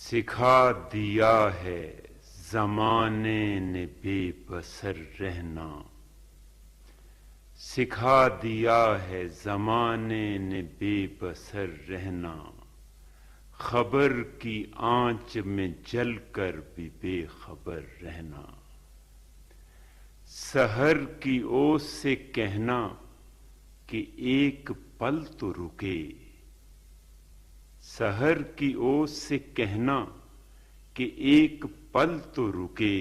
سکھا دیا ہے زمانے نے بے بسر رہنا، سکھا دیا ہے زمانے نے بے بسر رہنا، خبر کی آنچ میں جل کر بھی بے خبر رہنا، سحر کی اوس سے کہنا کہ ایک پل تو رکے، سحر کی اوس سے کہنا کہ ایک پل تو رکے،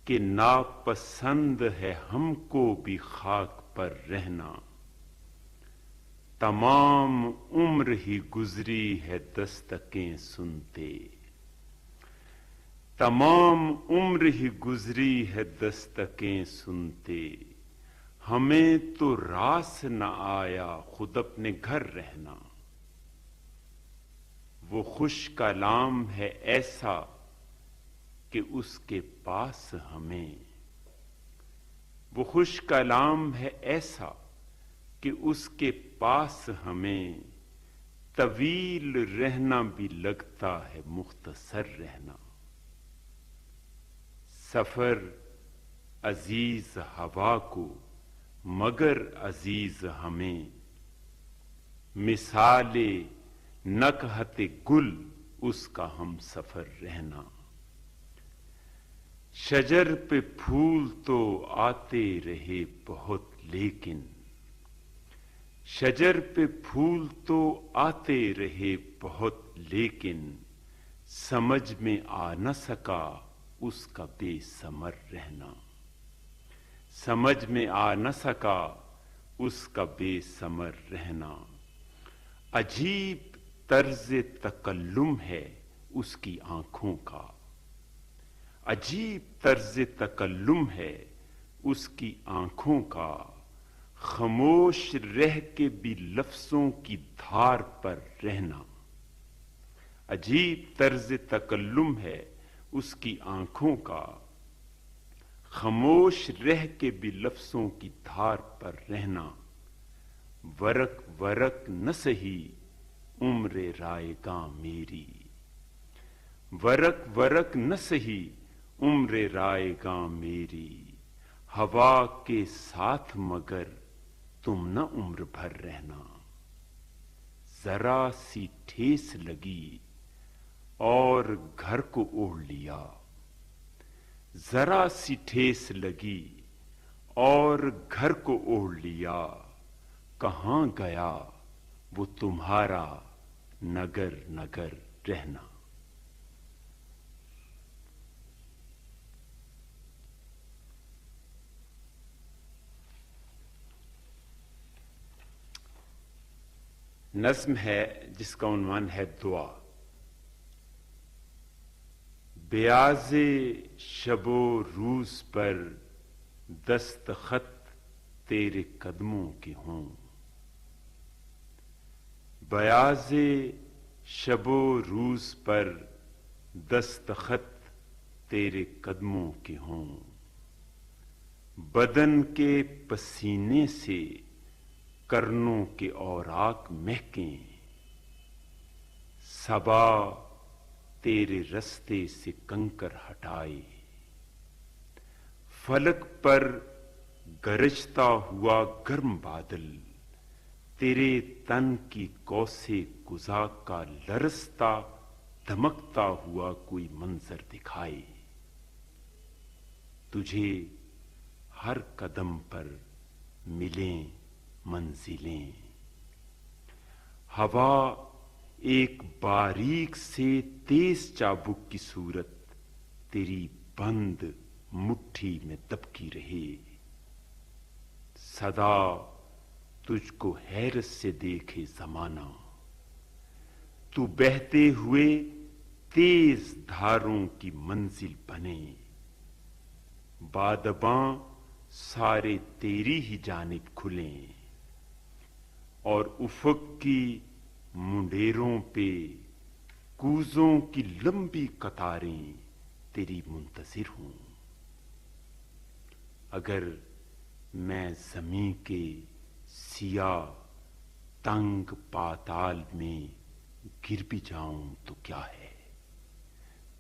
کہ ناپسند ہے ہم کو بھی خاک پر رہنا، تمام عمر ہی گزری ہے دستکیں سنتے، تمام عمر ہی گزری ہے دستکیں سنتے، ہمیں تو راس نہ آیا خود اپنے گھر رہنا، وہ خوش کلام ہے ایسا کہ اس کے پاس ہمیں، وہ خوش کلام ہے ایسا کہ اس کے پاس ہمیں، طویل رہنا بھی لگتا ہے مختصر رہنا، سفر عزیز ہوا کو مگر عزیز ہمیں، مثال نکہت گل اس کا ہم سفر رہنا، شجر پہ پھول تو آتے رہے بہت لیکن، شجر پہ پھول تو آتے رہے بہت لیکن، سمجھ میں آ نہ سکا اس کا بے ثمر رہنا، سمجھ میں آ نہ سکا اس کا بے ثمر رہنا، عجیب طرز تکلم ہے اس کی آنکھوں کا، عجیب طرز تکلم ہے اس کی آنکھوں کا، خاموش رہ کے بھی لفظوں کی دھار پر رہنا، عجیب طرز تکلم ہے اس کی آنکھوں کا، خاموش رہ کے بھی لفظوں کی دھار پر رہنا، ورق ورق نہ سہی عمر رائے گاں میری، ورق ورق نہ سہی عمر رائے گاں میری، ہوا کے ساتھ مگر تم نہ عمر بھر رہنا، ذرا سی ٹھیس لگی اور گھر کو اوڑھ لیا، ذرا سی ٹھیس لگی اور گھر کو اوڑھ لیا، کہاں گیا وہ تمہارا نگر نگر رہنا۔ نظم ہے جس کا عنوان ہے دعا۔ بیاض شب و روز پر دستخط تیرے قدموں کے ہوں، بیاض شب و روز پر دستخط تیرے قدموں کے ہوں، بدن کے پسینے سے کرنوں کے اوراق مہکیں، صبا تیرے رستے سے کنکر ہٹائے، فلک پر گرجتا ہوا گرم بادل تیرے تن کی کوسے قزا کا لرزتا دمکتا ہوا کوئی منظر دکھائے، تجھے ہر قدم پر ملیں منزلیں، ہوا ایک باریک سے تیز چابک کی صورت تیری بند مٹھی میں دبکی رہے، صدا تجھ کو حیرت سے دیکھے زمانہ، تو بہتے ہوئے تیز دھاروں کی منزل بنے، بادباں سارے تیری ہی جانب کھلیں، اور افق کی منڈیروں پہ کوزوں کی لمبی قطاریں تیری منتظر ہوں، اگر میں زمین کے سیاہ تنگ پاتال میں گر بھی جاؤں تو کیا ہے،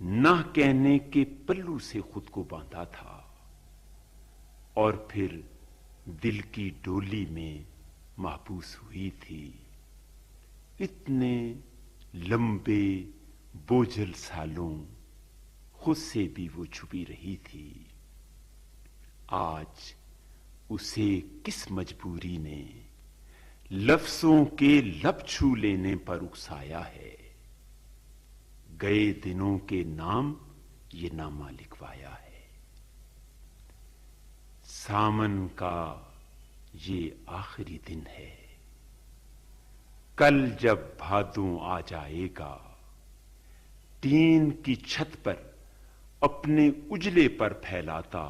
نہ کہنے کے پلو سے خود کو باندھا تھا اور پھر دل کی ڈولی میں محبوس ہوئی تھی. اتنے لمبے بوجھل سالوں خود سے بھی وہ چھپی رہی تھی. آج اسے کس مجبوری نے لفظوں کے لب چھو لینے پر اکسایا ہے. گئے دنوں کے نام یہ نامہ لکھوایا ہے. سامن کا یہ آخری دن ہے. کل جب بھادوں آ جائے گا ٹین کی چھت پر اپنے اجلے پر پھیلاتا،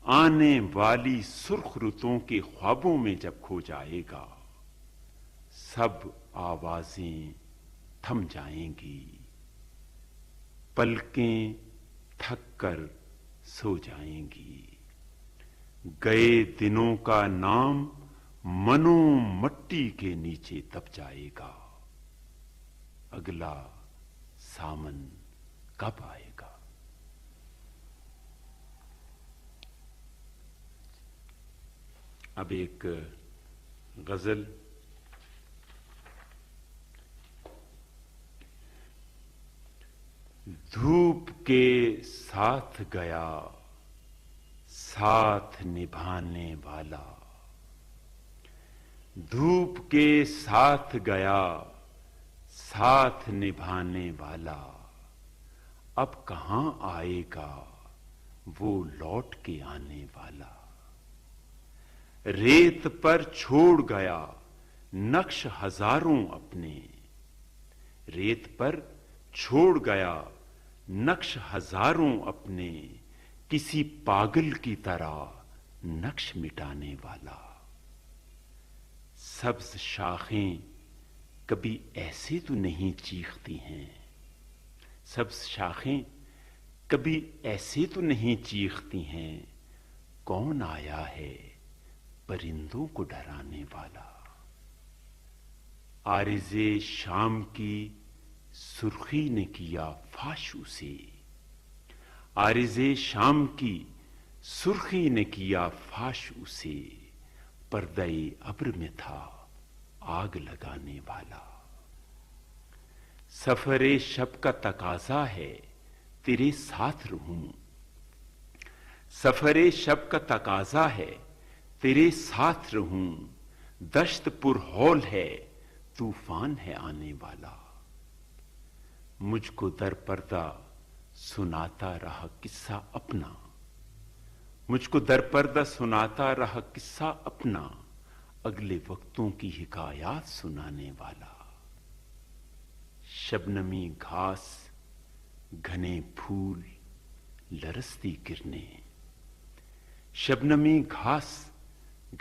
آنے والی سرخ رتوں کے خوابوں میں جب کھو جائے گا، سب آوازیں تھم جائیں گی، پلکیں تھک کر سو جائیں گی. گئے دنوں کا نام منو مٹی کے نیچے دب جائے گا. اگلا سامن کب آئے گا؟ اب ایک غزل. دھوپ کے ساتھ گیا ساتھ نبھانے والا، دھوپ کے ساتھ گیا ساتھ نبھانے والا، اب کہاں آئے گا وہ لوٹ کے آنے والا. ریت پر چھوڑ گیا نقش ہزاروں اپنے، ریت پر چھوڑ گیا نقش ہزاروں اپنے، کسی پاگل کی طرح نقش مٹانے والا. سبز شاخیں کبھی ایسے تو نہیں چیختی ہیں، سبز شاخیں کبھی ایسے تو نہیں چیختی ہیں، کون آیا ہے پرندوں کو ڈرانے والا. عارض شام کی سرخی نے کیا فاش اسے، عارض شام کی سرخی نے کیا فاش اسے، پردہ ابر میں تھا آگ لگانے والا. سفر شب کا تقاضا ہے تیرے ساتھ رہوں، سفر شب کا تقاضا ہے تیرے ساتھ رہوں، دشت پر ہول ہے طوفان ہے آنے والا. مجھ کو در پردہ سناتا رہا قصہ اپنا، مجھ کو در پردہ سناتا رہا قصہ اپنا، اگلے وقتوں کی حکایات سنانے والا. شبنمی گھاس گھنے پھول لرزتی کرنیں، شبنمی گھاس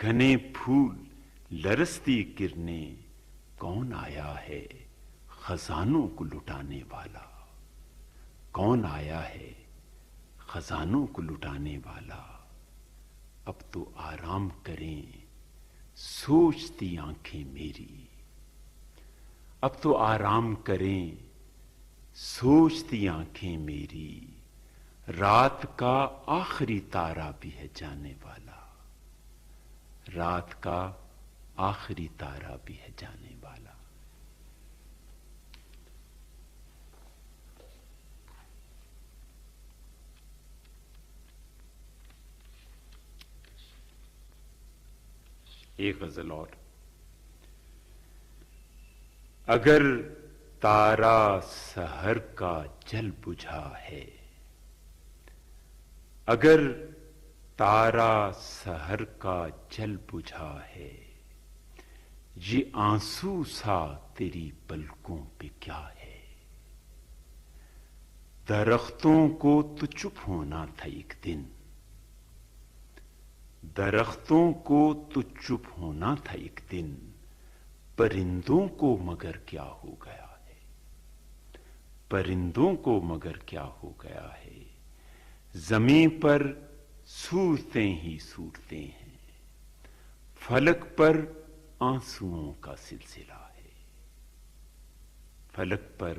گھنے پھول لرزتی کرنیں، کون آیا ہے خزانوں کو لٹانے والا، کون آیا ہے خزانوں کو لٹانے والا. اب تو آرام کریں سوچتی آنکھیں میری، اب تو آرام کریں سوچتی آنکھیں میری، رات کا آخری تارا بھی ہے جانے والا، رات کا آخری تارا بھی ہے جانے والا. ایک غزل اور. اگر تارا سحر کا جل بجھا ہے، اگر تارا سحر کا جل بجھا ہے، یہ آنسو سا تیری پلکوں پہ کیا ہے. درختوں کو تو چپ ہونا تھا ایک دن، درختوں کو تو چپ ہونا تھا ایک دن، پرندوں کو مگر کیا ہو گیا ہے، پرندوں کو مگر کیا ہو گیا ہے. زمین پر صورتیں ہی صورتیں ہیں، فلک پر آنسوؤں کا سلسلہ ہے، فلک پر